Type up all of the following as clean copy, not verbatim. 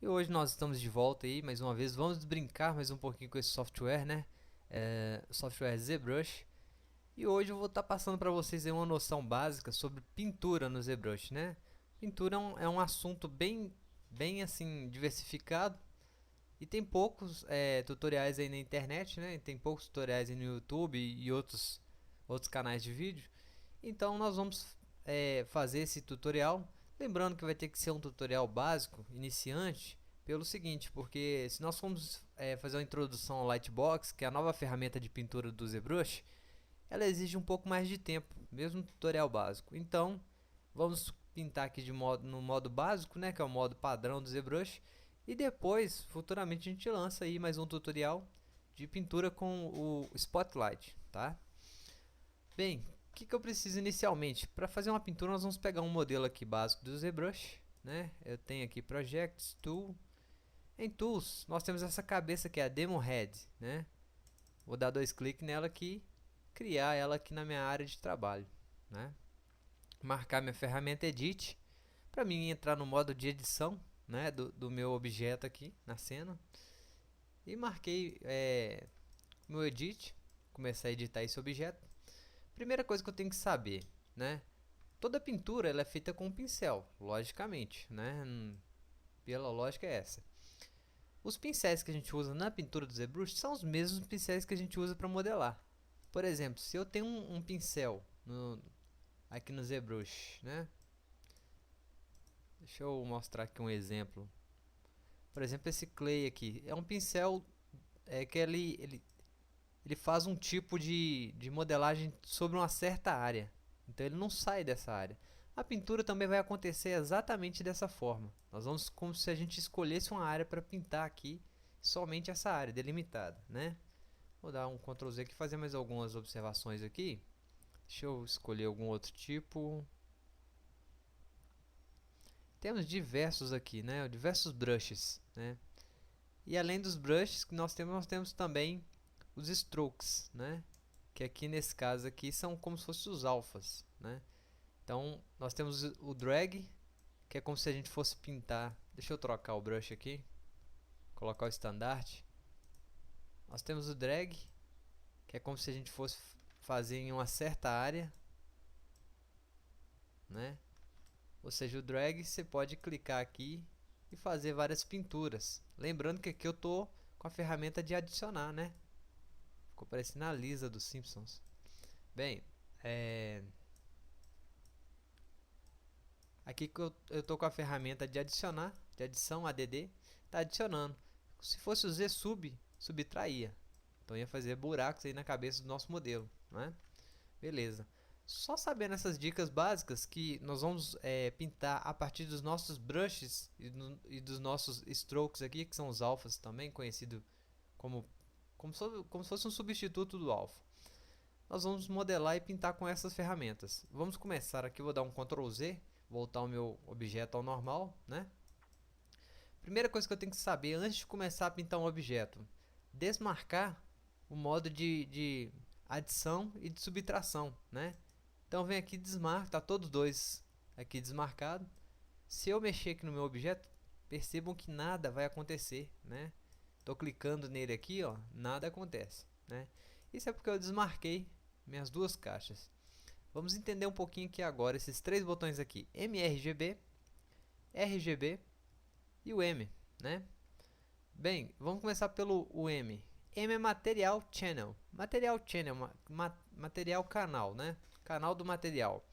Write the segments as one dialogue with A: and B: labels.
A: E hoje nós estamos de volta aí, mais uma vez. Vamos brincar mais um pouquinho com esse software, né? O software ZBrush. E hoje eu vou estar passando para vocês aí uma noção básica sobre pintura no ZBrush, né? Pintura é um assunto bem assim diversificado e tem poucos tutoriais aí na internet, né? Tem poucos tutoriais aí no YouTube e outros canais de vídeo. Então nós vamos fazer esse tutorial. Lembrando que vai ter que ser um tutorial básico, iniciante, pelo seguinte, porque se nós formos fazer uma introdução ao Lightbox, que é a nova ferramenta de pintura do ZBrush, ela exige um pouco mais de tempo, mesmo um tutorial básico. Então, vamos pintar aqui no modo básico, né, que é o modo padrão do ZBrush, e depois, futuramente, a gente lança aí mais um tutorial de pintura com o Spotlight, tá? Bem, o que eu preciso inicialmente? Para fazer uma pintura, nós vamos pegar um modelo aqui básico do ZBrush, né? Eu tenho aqui Projects, Tool. Em Tools, nós temos essa cabeça que é a Demo Head, né? Vou dar dois cliques nela aqui, criar ela aqui na minha área de trabalho, né? Marcar minha ferramenta Edit, para mim entrar no modo de edição, né? Do meu objeto aqui na cena. E marquei meu Edit, começar a editar esse objeto. Primeira coisa que eu tenho que saber, né? Toda pintura ela é feita com um pincel, logicamente, né? Pela lógica é essa. Os pincéis que a gente usa na pintura do ZBrush são os mesmos pincéis que a gente usa para modelar. Por exemplo, se eu tenho um pincel aqui no ZBrush, né? Deixa eu mostrar aqui um exemplo. Por exemplo, esse clay aqui é um pincel que ele faz um tipo de modelagem sobre uma certa área. Então ele não sai dessa área. A pintura também vai acontecer exatamente dessa forma. Nós vamos como se a gente escolhesse uma área para pintar aqui, somente essa área delimitada, né? Vou dar um Ctrl Z aqui e fazer mais algumas observações aqui. Deixa eu escolher algum outro tipo. Temos diversos aqui, né? Diversos brushes, né? E além dos brushes que nós temos também os strokes, né? Que aqui nesse caso aqui são como se fossem os alfas, né? Então nós temos o drag, que é como se a gente fosse pintar. Deixa eu trocar o brush aqui, colocar o standard. Nós temos o drag, que é como se a gente fosse fazer em uma certa área, né? Ou seja, o drag você pode clicar aqui e fazer várias pinturas. Lembrando que aqui eu tô com a ferramenta de adicionar, né? Ficou parecendo a Lisa dos Simpsons. Bem, aqui que eu tô com a ferramenta de adicionar, de adição ADD, tá adicionando. Se fosse o Z subtraía. Então ia fazer buracos aí na cabeça do nosso modelo, né? Beleza. Só sabendo essas dicas básicas que nós vamos pintar a partir dos nossos brushes e dos nossos strokes aqui, que são os alfas também, conhecido como, como se fosse um substituto do alfa. Nós vamos modelar e pintar com essas ferramentas. Vamos começar aqui, vou dar um Ctrl Z, voltar o meu objeto ao normal, né? Primeira coisa que eu tenho que saber antes de começar a pintar um objeto, desmarcar o modo de adição e de subtração, né? Então vem aqui, desmarca, tá todos dois aqui desmarcado. Se eu mexer aqui no meu objeto, percebam que nada vai acontecer, né? Tô clicando nele aqui, ó, nada acontece, né? Isso é porque eu desmarquei minhas duas caixas. Vamos entender um pouquinho aqui agora esses três botões aqui, mRGB, RGB e o M, né? Bem, vamos começar pelo o M. M é Material Channel. Material Channel, material canal, né? Canal do material.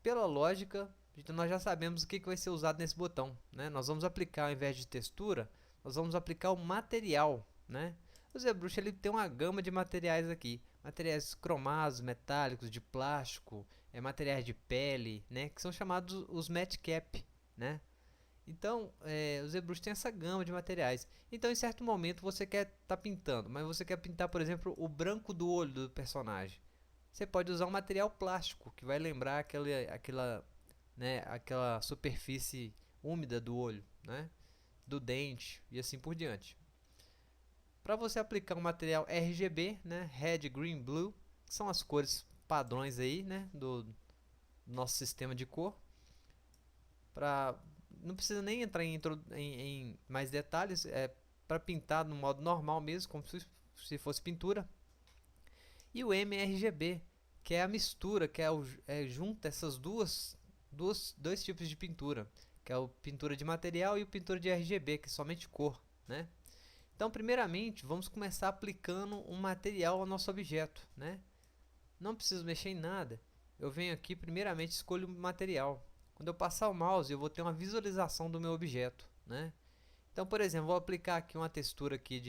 A: Pela lógica, nós já sabemos o que vai ser usado nesse botão, né? Nós vamos aplicar, ao invés de textura, nós vamos aplicar o material, né? O ZBrush ele tem uma gama de materiais aqui, materiais cromados, metálicos, de plástico, materiais de pele, né? Que são chamados os matte cap, né? Então, o ZBrush tem essa gama de materiais. Então, em certo momento, você quer estar pintando, mas você quer pintar, por exemplo, o branco do olho do personagem. Você pode usar um material plástico, que vai lembrar aquela superfície úmida do olho, né? Do dente e assim por diante. Para você aplicar um material RGB, né? Red, Green, Blue, que são as cores padrões aí, né? Do nosso sistema de cor. Para não precisa nem entrar em mais detalhes, é para pintar no modo normal mesmo, como se fosse pintura. E o mRGB, que é a mistura, que junta essas dois tipos de pintura, que é o pintura de material e o pintura de RGB, que é somente cor, né? Então, primeiramente, vamos começar aplicando um material ao nosso objeto, né? Não preciso mexer em nada. Eu venho aqui, primeiramente, escolho o material. Quando eu passar o mouse, eu vou ter uma visualização do meu objeto, né? Então, por exemplo, vou aplicar aqui uma textura aqui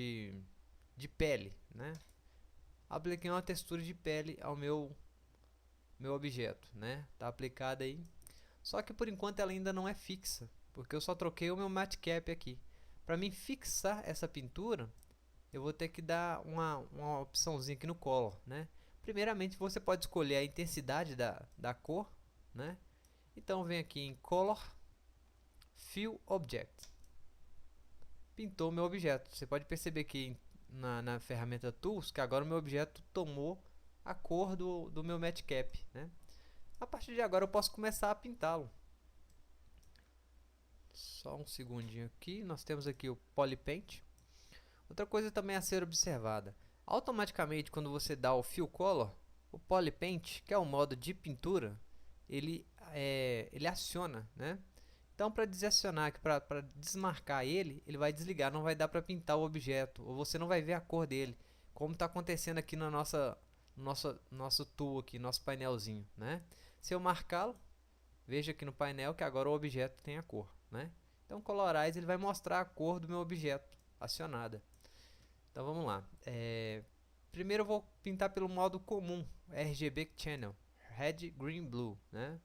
A: de pele, né? Apliquei uma textura de pele ao meu objeto, né? Tá aplicada aí. Só que por enquanto ela ainda não é fixa, porque eu só troquei o meu matte cap aqui. Para mim fixar essa pintura, eu vou ter que dar uma opçãozinha aqui no color, né? Primeiramente você pode escolher a intensidade da cor, né? Então vem aqui em Color, Fill Object. Pintou meu objeto. Você pode perceber que na ferramenta Tools, que agora o meu objeto tomou a cor do meu matte cap, né? A partir de agora eu posso começar a pintá-lo. Só um segundinho aqui, nós temos aqui o Polypaint. Outra coisa também a ser observada, automaticamente quando você dá o Fill Color, o Polypaint, que é o modo de pintura, ele aciona, né? Então, para desacionar aqui, para desmarcar ele, ele vai desligar, não vai dar para pintar o objeto, ou você não vai ver a cor dele, como está acontecendo aqui no nosso tool aqui, nosso painelzinho, né? Se eu marcá-lo, veja aqui no painel que agora o objeto tem a cor, né? Então, Colorize ele vai mostrar a cor do meu objeto acionada. Então, vamos lá. Primeiro eu vou pintar pelo modo comum, RGB Channel, Red, Green, Blue, né?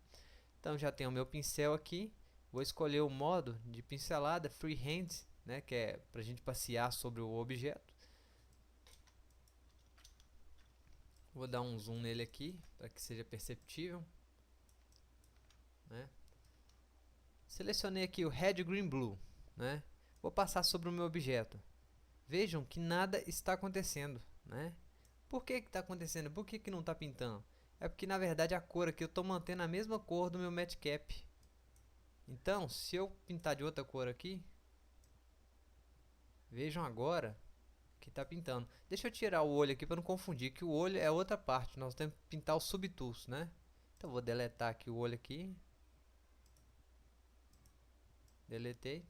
A: Então, já tenho o meu pincel aqui. Vou escolher o modo de pincelada Freehand, né, que é para a gente passear sobre o objeto. Vou dar um zoom nele aqui para que seja perceptível, né? Selecionei aqui o Red, Green, Blue, né? Vou passar sobre o meu objeto. Vejam que nada está acontecendo, né? Por que está acontecendo? Por que não está pintando? É porque na verdade a cor aqui eu estou mantendo a mesma cor do meu matte cap. Então, se eu pintar de outra cor aqui, vejam agora que está pintando. Deixa eu tirar o olho aqui para não confundir, que o olho é outra parte. Nós temos que pintar o subtools, né? Então, vou deletar aqui o olho aqui. Deletei.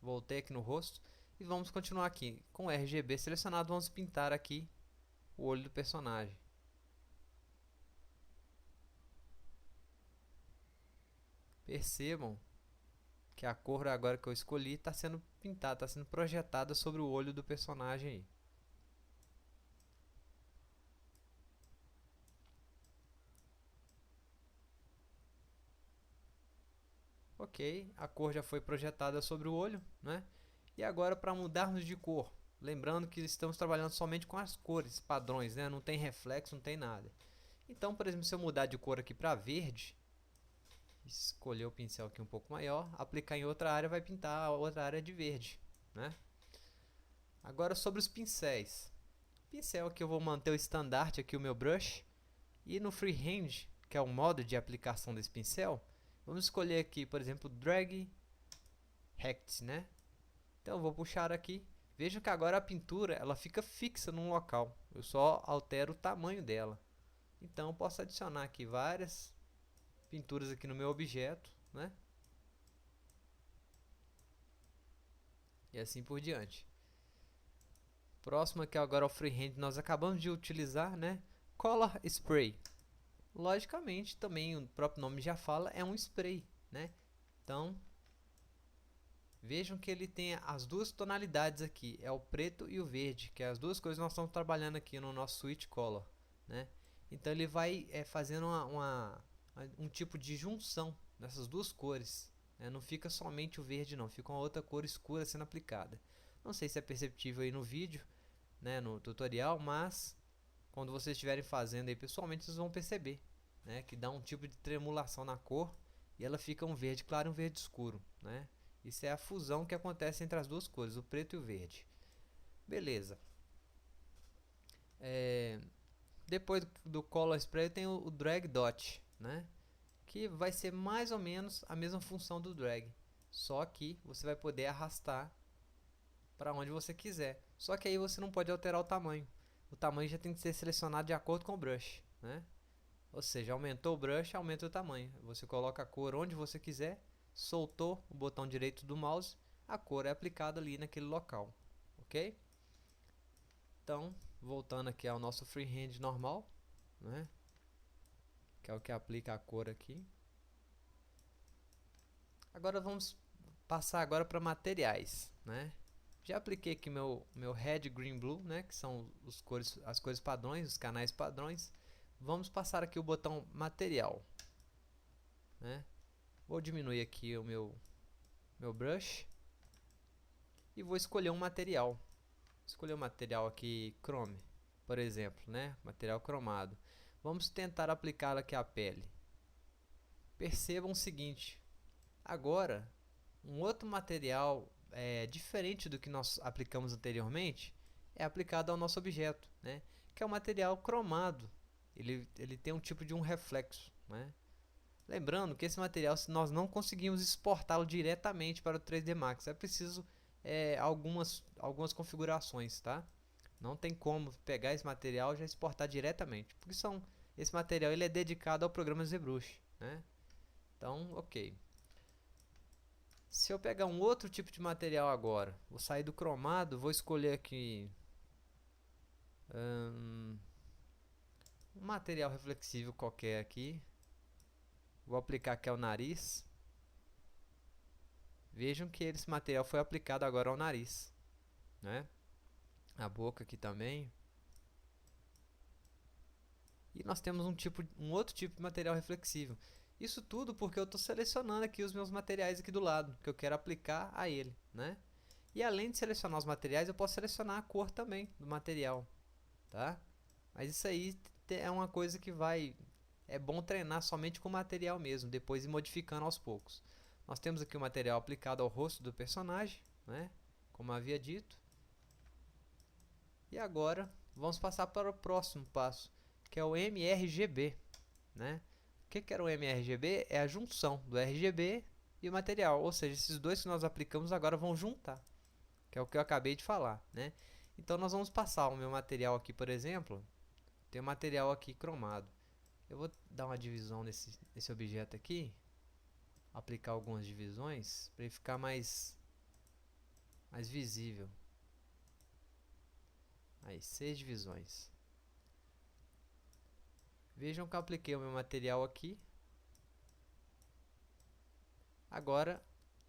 A: Voltei aqui no rosto. E vamos continuar aqui. Com o RGB selecionado, vamos pintar aqui o olho do personagem. Percebam que a cor agora que eu escolhi está sendo pintada, está sendo projetada sobre o olho do personagem aí. Ok, a cor já foi projetada sobre o olho, né? E agora para mudarmos de cor, lembrando que estamos trabalhando somente com as cores, padrões, né? Não tem reflexo, não tem nada. Então, por exemplo, se eu mudar de cor aqui para verde, escolher o pincel aqui um pouco maior, aplicar em outra área, vai pintar a outra área de verde, né? Agora sobre os pincéis. Pincel aqui eu vou manter o estandarte aqui, o meu brush. E no Freehand, que é o modo de aplicação desse pincel, vamos escolher aqui, por exemplo, Drag Rect, né? Então eu vou puxar aqui. Vejam que agora a pintura ela fica fixa num local. Eu só altero o tamanho dela. Então eu posso adicionar aqui várias pinturas aqui no meu objeto, né? E assim por diante. Próximo aqui agora é o Freehand, nós acabamos de utilizar, né? Color Spray. Logicamente, também o próprio nome já fala, é um spray, né? Então, vejam que ele tem as duas tonalidades aqui, é o preto e o verde, que é as duas coisas que nós estamos trabalhando aqui no nosso Switch Color, né? Então ele vai fazendo um tipo de junção nessas duas cores, né? Não fica somente o verde não, fica uma outra cor escura sendo aplicada. Não sei se é perceptível aí no vídeo, né, no tutorial, mas quando vocês estiverem fazendo aí pessoalmente, vocês vão perceber, né, que dá um tipo de tremulação na cor e ela fica um verde claro e um verde escuro, né? Isso é a fusão que acontece entre as duas cores, o preto e o verde. Beleza. Depois do Color Spray tem o Drag Dot, né? Que vai ser mais ou menos a mesma função do drag. Só que você vai poder arrastar para onde você quiser. Só que aí você não pode alterar o tamanho. O tamanho já tem que ser selecionado de acordo com o brush, né? Ou seja, aumentou o brush, aumenta o tamanho. Você coloca a cor onde você quiser, soltou o botão direito do mouse, a cor é aplicada ali naquele local, ok? Então, voltando aqui ao nosso freehand normal, né? Que é o que aplica a cor aqui. Agora vamos passar agora para materiais, né? Já apliquei aqui meu red, green, blue, né? Que são as cores padrões, os canais padrões. Vamos passar aqui o botão material, né? Vou diminuir aqui o meu brush e vou escolher um material. Escolher um material aqui chrome, por exemplo, né? Material cromado. Vamos tentar aplicar aqui a pele. Percebam o seguinte: agora um outro material diferente do que nós aplicamos anteriormente é aplicado ao nosso objeto, né? Que é o material cromado. Ele tem um tipo de um reflexo, né? Lembrando que esse material nós não conseguimos exportá-lo diretamente para o 3D Max. É preciso algumas configurações, tá? Não tem como pegar esse material e já exportar diretamente, porque esse material ele é dedicado ao programa ZBrush, né? Então, ok. Se eu pegar um outro tipo de material agora, vou sair do cromado, vou escolher aqui um material reflexível qualquer aqui. Vou aplicar aqui ao nariz. Vejam que esse material foi aplicado agora ao nariz, né? A boca aqui também. E nós temos um outro tipo de material reflexível. Isso tudo porque eu estou selecionando aqui os meus materiais aqui do lado, que eu quero aplicar a ele, né? E além de selecionar os materiais, eu posso selecionar a cor também do material, tá? Mas isso aí é uma coisa que é bom treinar somente com o material mesmo, depois ir modificando aos poucos. Nós temos aqui o material aplicado ao rosto do personagem, né? Como havia dito. E agora vamos passar para o próximo passo, que é o mRGB, né? O que era o mRGB? É a junção do RGB e o material, ou seja, esses dois que nós aplicamos agora vão juntar, que é o que eu acabei de falar, né? Então nós vamos passar o meu material aqui, por exemplo, tem um material aqui cromado. Eu vou dar uma divisão nesse objeto aqui, aplicar algumas divisões para ele ficar mais visível. Aí, 6 divisões. Vejam que eu apliquei o meu material aqui. Agora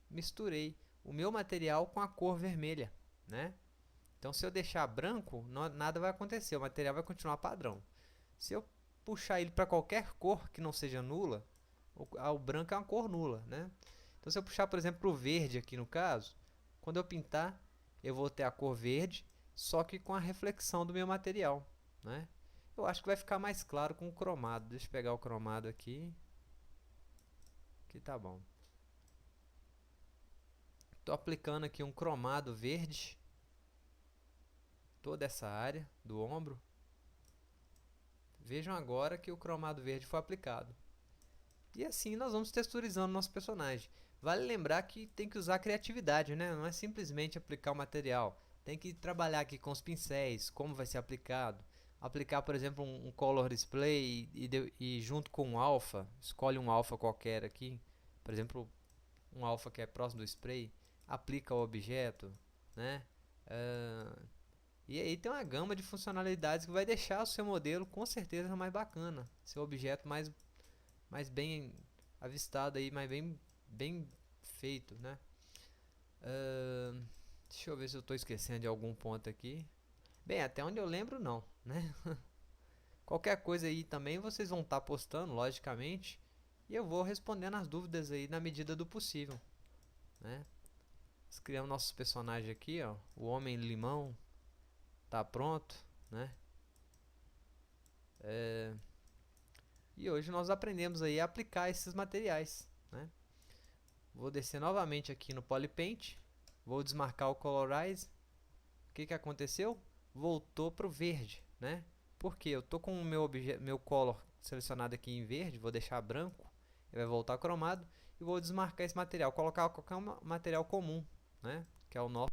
A: misturei o meu material com a cor vermelha, né? Então se eu deixar branco, nada vai acontecer, o material vai continuar padrão. Se eu puxar ele para qualquer cor que não seja nula, o branco é uma cor nula, né? Então se eu puxar, por exemplo, para o verde aqui no caso, quando eu pintar, eu vou ter a cor verde, só que com a reflexão do meu material, né? Eu acho que vai ficar mais claro com o cromado. Deixa eu pegar o cromado aqui. Aqui tá bom. Estou aplicando aqui um cromado verde. Toda essa área do ombro. Vejam agora que o cromado verde foi aplicado. E assim nós vamos texturizando nosso personagem. Vale lembrar que tem que usar criatividade, né? Não é simplesmente aplicar o material. Tem que trabalhar aqui com os pincéis, como vai ser aplicado. Aplicar, por exemplo, um color display e junto com um alpha, escolhe um alpha qualquer aqui, por exemplo, um alpha que é próximo do spray, aplica o objeto, né? E aí tem uma gama de funcionalidades que vai deixar o seu modelo com certeza mais bacana, seu objeto mais bem avistado aí, mais bem feito, né? Deixa eu ver se eu estou esquecendo de algum ponto aqui. Bem, até onde eu lembro não, né? Qualquer coisa aí também vocês vão estar postando, logicamente, e eu vou respondendo as dúvidas aí na medida do possível, né? Nós criamos nossos personagens aqui, ó, o Homem Limão tá pronto, né? E hoje nós aprendemos aí a aplicar esses materiais, né? Vou descer novamente aqui no Polypaint, vou desmarcar o Colorize. O que aconteceu? Voltou para o verde, né? Porque eu tô com o meu color selecionado aqui em verde, vou deixar branco, ele vai voltar cromado. e vou desmarcar esse material, colocar qualquer material comum, né? Que é o nosso